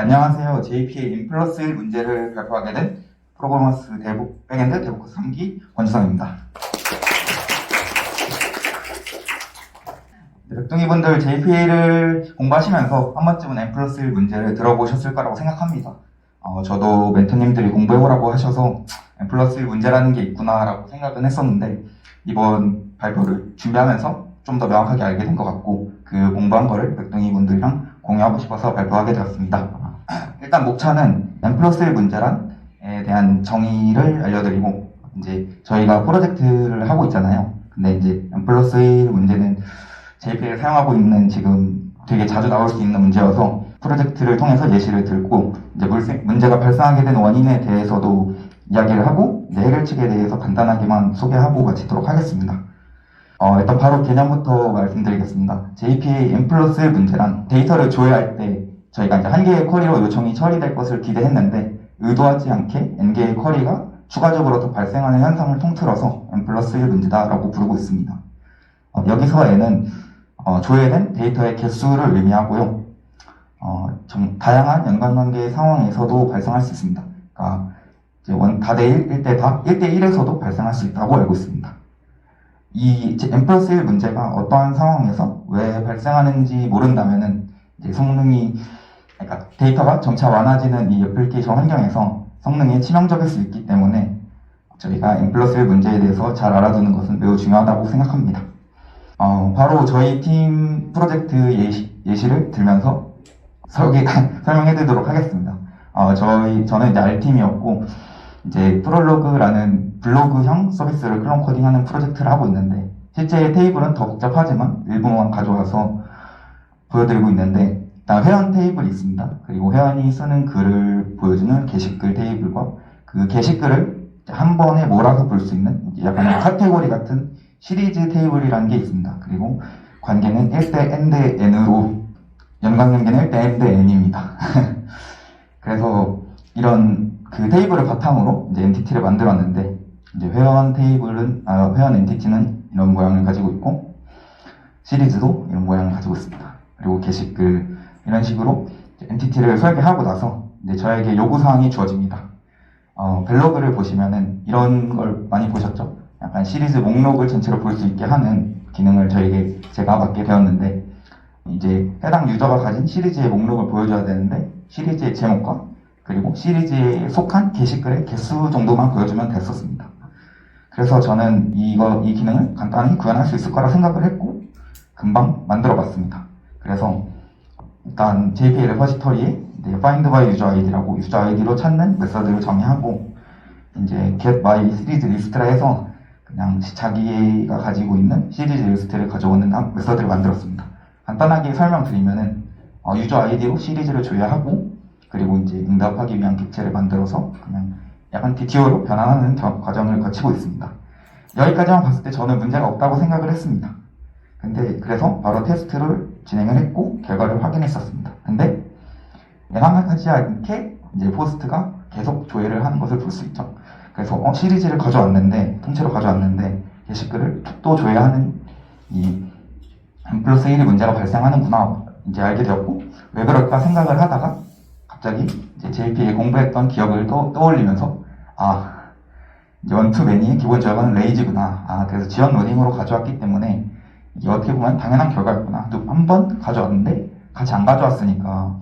안녕하세요. JPA 인플러스 1 문제를 발표하게 된 프로그래머스 백엔드 데브코스 3기 권주성입니다. 백둥이분들 JPA를 공부하시면서 한 번쯤은 N+1 문제를 들어보셨을 거라고 생각합니다. 저도 멘토님들이 공부해보라고 하셔서 N+1 문제라는 게 있구나라고 생각은 했었는데 이번 발표를 준비하면서 좀 더 명확하게 알게 된 것 같고 그 공부한 거를 백둥이분들이랑 공유하고 싶어서 발표하게 되었습니다. 일단 목차는 N+1 문제란에 대한 정의를 알려드리고 이제 저희가 프로젝트를 하고 있잖아요. 근데 이제 N+1 문제는 JPA를 사용하고 있는 지금 되게 자주 나올 수 있는 문제여서 프로젝트를 통해서 예시를 들고 이제 문제가 발생하게 된 원인에 대해서도 이야기를 하고 이제 해결책에 대해서 간단하게만 소개하고 마치도록 하겠습니다. 일단 바로 개념부터 말씀드리겠습니다. JPA N+1 문제란 데이터를 조회할 때 저희가 이제 한 개의 쿼리로 요청이 처리될 것을 기대했는데 의도하지 않게 N개의 쿼리가 추가적으로 더 발생하는 현상을 통틀어서 N+1 문제다라고 부르고 있습니다. 여기서 N은 조회된 데이터의 개수를 의미하고요. 다양한 연관관계 상황에서도 발생할 수 있습니다. 그러니까 이제 다대 1, 1대 다, 1대 1에서도 발생할 수 있다고 알고 있습니다. 이 N+1 문제가 어떠한 상황에서 왜 발생하는지 모른다면은 이제 그러니까 데이터가 점차 많아지는 이 애플리케이션 환경에서 성능이 치명적일 수 있기 때문에 저희가 N+1 문제에 대해서 잘 알아두는 것은 매우 중요하다고 생각합니다. 바로 저희 팀 프로젝트 예시를 들면서 설명해 드리도록 하겠습니다. 저는 이제 R팀이었고, 이제 프롤로그라는 블로그형 서비스를 클론 코딩하는 프로젝트를 하고 있는데, 실제 테이블은 더 복잡하지만 일부만 가져와서 보여드리고 있는데, 일단 회원 테이블이 있습니다. 그리고 회원이 쓰는 글을 보여주는 게시글 테이블과 그 게시글을 한 번에 몰아서 볼 수 있는 약간 카테고리 같은 시리즈 테이블이라는 게 있습니다. 그리고 관계는 1대 n대 n으로 연관관계는 1대 n 대 n입니다. 그래서 이런 그 테이블을 바탕으로 이제 엔티티를 만들었는데 이제 회원 엔티티는 이런 모양을 가지고 있고 시리즈도 이런 모양을 가지고 있습니다. 그리고 게시글 이런 식으로 엔티티를 설계하고 나서 이제 저에게 요구사항이 주어집니다. 벨로그를 보시면은 이런 걸 많이 보셨죠? 약간 시리즈 목록을 전체로 볼 수 있게 하는 기능을 제가 맡게 되었는데 이제 해당 유저가 가진 시리즈의 목록을 보여줘야 되는데 시리즈의 제목과 그리고 시리즈에 속한 게시글의 개수 정도만 보여주면 됐었습니다. 그래서 저는 이 기능을 간단히 구현할 수 있을 거라 생각을 했고 금방 만들어 봤습니다. 그래서 일단 JPA 레퍼지터리에 find by user id라고 유저 아이디로 찾는 메서드를 정의하고 이제 get my series list라 해서 그냥 자기가 가지고 있는 시리즈 리스트를 가져오는 메서드를 만들었습니다. 간단하게 설명드리면은 유저 아이디로 시리즈를 조회하고 그리고 이제 응답하기 위한 객체를 만들어서 그냥 약간 DTO로 변환하는 과정을 거치고 있습니다. 여기까지만 봤을 때 저는 문제가 없다고 생각을 했습니다. 근데 그래서 바로 테스트를 진행을 했고 결과를 확인했었습니다. 근데 예상하지 않게 이제 포스트가 계속 조회를 하는 것을 볼 수 있죠. 그래서 시리즈를 통째로 가져왔는데 게시글을 또 조회하는 이 N+1이 문제가 발생하는구나 이제 알게 되었고 왜 그럴까 생각을 하다가 갑자기 이제 JPA 공부했던 기억을 떠올리면서 이제 원투매니의 기본 절반은 레이지구나. 그래서 지연 로딩으로 가져왔기 때문에 이게 어떻게 보면 당연한 결과였구나. 한 번 가져왔는데 같이 안 가져왔으니까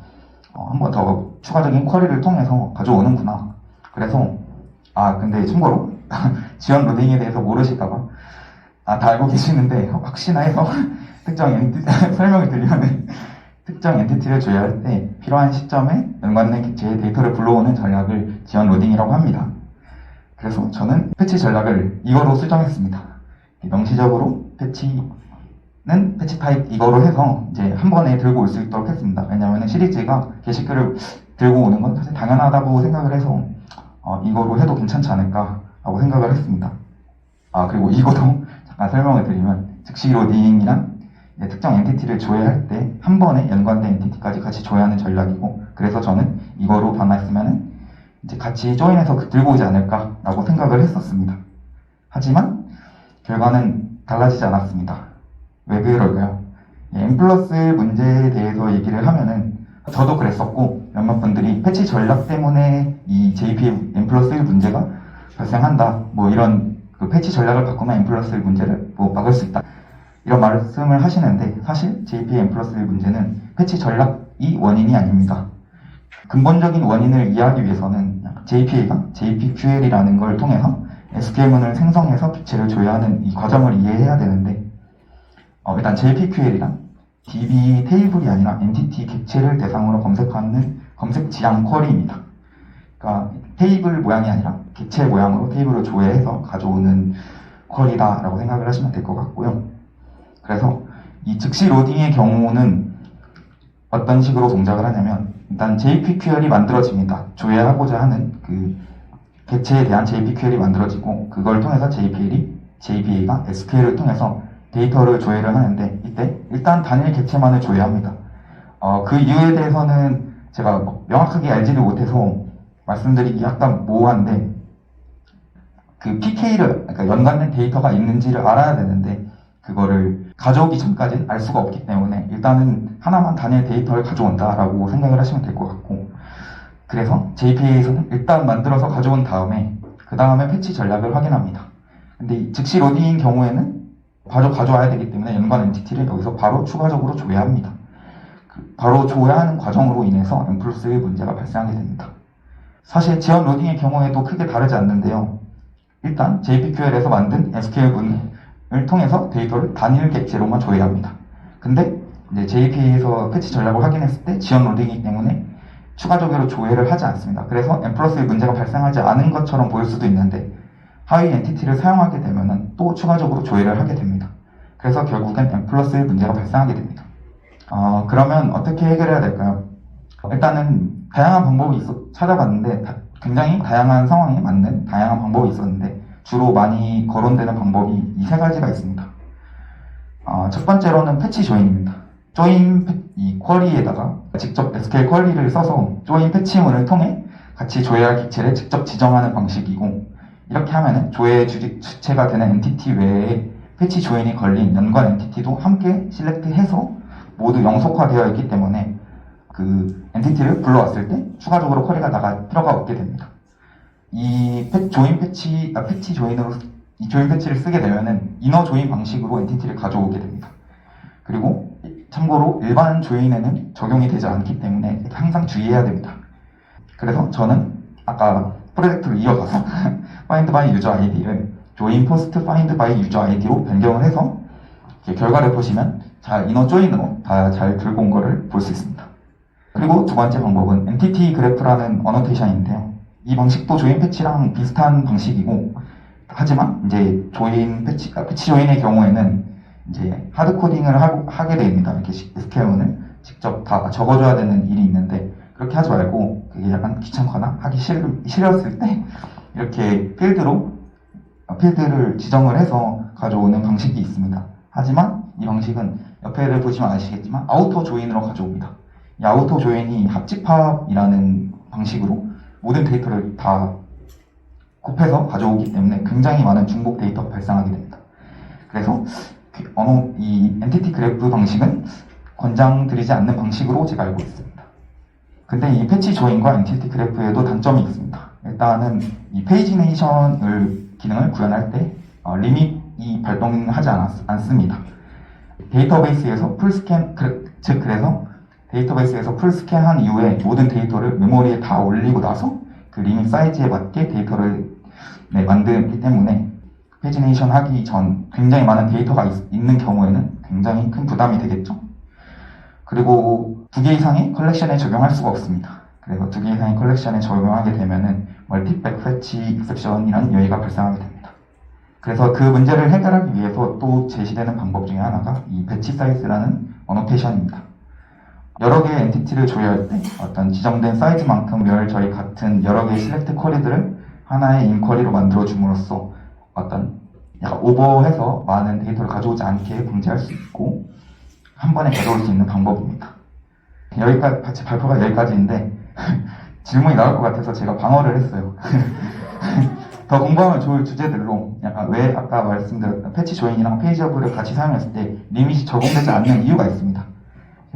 한 번 더 추가적인 쿼리를 통해서 가져오는구나. 그래서 근데 참고로 지연 로딩에 대해서 모르실까봐 다 알고 계시는데 혹시나 해서 특정 엔티티 설명을 드리면은 특정 엔티티를 조회할 때 필요한 시점에 연관된 객체의 데이터를 불러오는 전략을 지연 로딩이라고 합니다. 그래서 저는 패치 전략을 이거로 수정했습니다. 명시적으로 패치는 패치 타입 이거로 해서 이제 한 번에 들고 올 수 있도록 했습니다. 왜냐하면 시리즈가 게시글을 들고 오는 건 사실 당연하다고 생각을 해서 이거로 해도 괜찮지 않을까 라고 생각을 했습니다. 그리고 이거도 잠깐 설명을 드리면 즉시 로딩이란 특정 엔티티를 조회할 때 한 번에 연관된 엔티티까지 같이 조회하는 전략이고 그래서 저는 이거로 변화했으면 이제 같이 조인해서 들고 오지 않을까라고 생각을 했었습니다. 하지만 결과는 달라지지 않았습니다. 왜 그럴까요? N+1 문제에 대해서 얘기를 하면은 저도 그랬었고 몇몇 분들이 패치 전략 때문에 이 JPA N+1 문제가 발생한다. 뭐 이런 그 패치 전략을 바꾸면 N+1 문제를 뭐 막을 수 있다. 이런 말씀을 하시는데 사실 JPA N+1 문제는 패치 전략이 원인이 아닙니다. 근본적인 원인을 이해하기 위해서는 JPA가 JPQL이라는 걸 통해서 SQL문을 생성해서 객체를 조회하는 이 과정을 이해해야 되는데 일단 JPQL이란 DB 테이블이 아니라 엔티티 객체를 대상으로 검색하는 검색 지향 쿼리입니다. 그러니까 테이블 모양이 아니라 객체 모양으로 테이블을 조회해서 가져오는 쿼리다라고 생각을 하시면 될 것 같고요. 그래서 이 즉시 로딩의 경우는 어떤 식으로 동작을 하냐면 일단 JPQL이 만들어집니다. 조회하고자 하는 그 객체에 대한 JPQL이 만들어지고 그걸 통해서 JPA가 SQL을 통해서 데이터를 조회를 하는데 이때 일단 단일 객체만을 조회합니다. 그 이유에 대해서는 제가 명확하게 알지를 못해서 말씀드리기 약간 모호한데 그 PK를 그러니까 연관된 데이터가 있는지를 알아야 되는데 그거를 가져오기 전까지 알 수가 없기 때문에 일단은 하나만 단일 데이터를 가져온다라고 생각을 하시면 될 것 같고 그래서 JPA에서는 일단 만들어서 가져온 다음에 그 다음에 패치 전략을 확인합니다. 근데 즉시 로딩인 경우에는 바로 가져와야 되기 때문에 연관 엔티티를 여기서 바로 추가적으로 조회합니다. 바로 조회하는 과정으로 인해서 N+1 문제가 발생하게 됩니다. 사실 지연 로딩의 경우에도 크게 다르지 않는데요. 일단 JPQL에서 만든 SQL문을 통해서 데이터를 단일 객체로만 조회합니다. 근데 이제 JPA에서 패치 전략을 확인했을 때 지연 로딩이기 때문에 추가적으로 조회를 하지 않습니다. 그래서 N+1 문제가 발생하지 않은 것처럼 보일 수도 있는데 하위 엔티티를 사용하게 되면 또 추가적으로 조회를 하게 됩니다. 그래서 결국엔 N+1 문제가 발생하게 됩니다. 그러면 어떻게 해결해야 될까요? 일단은 다양한 방법이 찾아봤는데 굉장히 다양한 상황에 맞는 다양한 방법이 있었는데 주로 많이 거론되는 방법이 이 세 가지가 있습니다. 첫 번째로는 패치 조인입니다. 조인 이 쿼리에다가 직접 SQL 쿼리를 써서 조인 패치문을 통해 같이 조회할 객체를 직접 지정하는 방식이고 이렇게 하면은 조회 주체가 되는 엔티티 외에 패치 조인이 걸린 연관 엔티티도 함께 실렉트해서 모두 영속화되어 있기 때문에 그 엔티티를 불러왔을 때 추가적으로 쿼리가 나갈 필요가 없게 됩니다. 이 패치 조인으로 이 조인 패치를 쓰게 되면은 이너 조인 방식으로 엔티티를 가져오게 됩니다. 그리고 참고로 일반 조인에는 적용이 되지 않기 때문에 항상 주의해야 됩니다. 그래서 저는 아까 프로젝트를 이어가서 find by user id를 join post find by user id로 변경을 해서 결과를 보시면 잘 이너 조인으로 다 잘 들고 온 거를 볼 수 있습니다. 그리고 두 번째 방법은 엔티티 그래프라는 어노테이션인데요. 이 방식도 조인 패치랑 비슷한 방식이고 하지만 이제 패치 조인의 경우에는 이제 하드 코딩을 하게 됩니다. 이렇게 SQL문을 직접 다 적어줘야 되는 일이 있는데 그렇게 하지 말고 그게 약간 귀찮거나 하기 싫었을 때 이렇게 필드를 지정을 해서 가져오는 방식이 있습니다. 하지만 이 방식은 옆에를 보시면 아시겠지만 아우터 조인으로 가져옵니다. 이 아우터 조인이 합집합이라는 방식으로 모든 데이터를 다 곱해서 가져오기 때문에 굉장히 많은 중복 데이터가 발생하게 됩니다. 그래서 이 엔티티 그래프 방식은 권장드리지 않는 방식으로 제가 알고 있습니다. 근데 이 패치 조인과 엔티티 그래프에도 단점이 있습니다. 일단은 이 페이지네이션 기능을 구현할 때 리밋이 발동하지 않습니다. 데이터베이스에서 풀스캔, 그래서 데이터베이스에서 풀스캔한 이후에 모든 데이터를 메모리에 다 올리고 나서 그 리밋 사이즈에 맞게 데이터를 만들기 때문에 페이지네이션 하기 전 굉장히 많은 데이터가 있는 경우에는 굉장히 큰 부담이 되겠죠. 그리고 2개 이상의 컬렉션에 적용할 수가 없습니다. 그래서 2개 이상의 컬렉션에 적용하게 되면은 멀티백 패치 익셉션이라는 여의가 발생하게 됩니다. 그래서 그 문제를 해결하기 위해서 또 제시되는 방법 중에 하나가 이 배치 사이즈라는 어노테이션입니다. 여러 개의 엔티티를 조회할 때 어떤 지정된 사이즈만큼을 저희 같은 여러 개의 실렉트 쿼리들을 하나의 인쿼리로 만들어 줌으로써 어떤 약간 오버해서 많은 데이터를 가져오지 않게 방지할 수 있고 한 번에 가져올 수 있는 방법입니다. 여기까지 발표가 여기까지인데 질문이 나올 것 같아서 제가 방어를 했어요. 더 공부하면 좋을 주제들로 약간 왜 아까 말씀드렸던 패치 조인이랑 페이지어블을 같이 사용했을 때 리밋이 적용되지 않는 이유가 있습니다.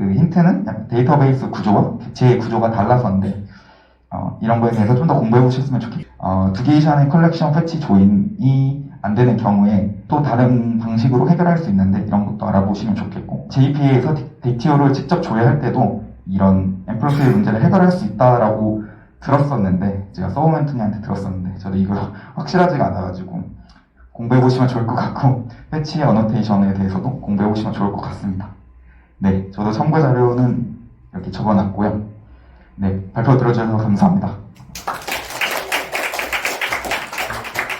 그 힌트는 약간 데이터베이스 구조와 객체의 구조가 달라서인데 이런 거에 대해서 좀 더 공부해 보셨으면 좋겠어요. 두개이션의 컬렉션 패치 조인이 안 되는 경우에 또 다른 방식으로 해결할 수 있는데 이런 것도 알아보시면 좋겠고 JPA에서 데이티어를 직접 조회할 때도 이런 M+1 문제를 해결할 수 있다라고 들었었는데 제가 서브멘토님한테 들었었는데 저도 이거 확실하지가 않아가지고 공부해보시면 좋을 것 같고 패치의 어노테이션에 대해서도 공부해보시면 좋을 것 같습니다. 네, 저도 참고 자료는 이렇게 적어놨고요. 네, 발표 들어주셔서 감사합니다.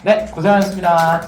네, 고생하셨습니다.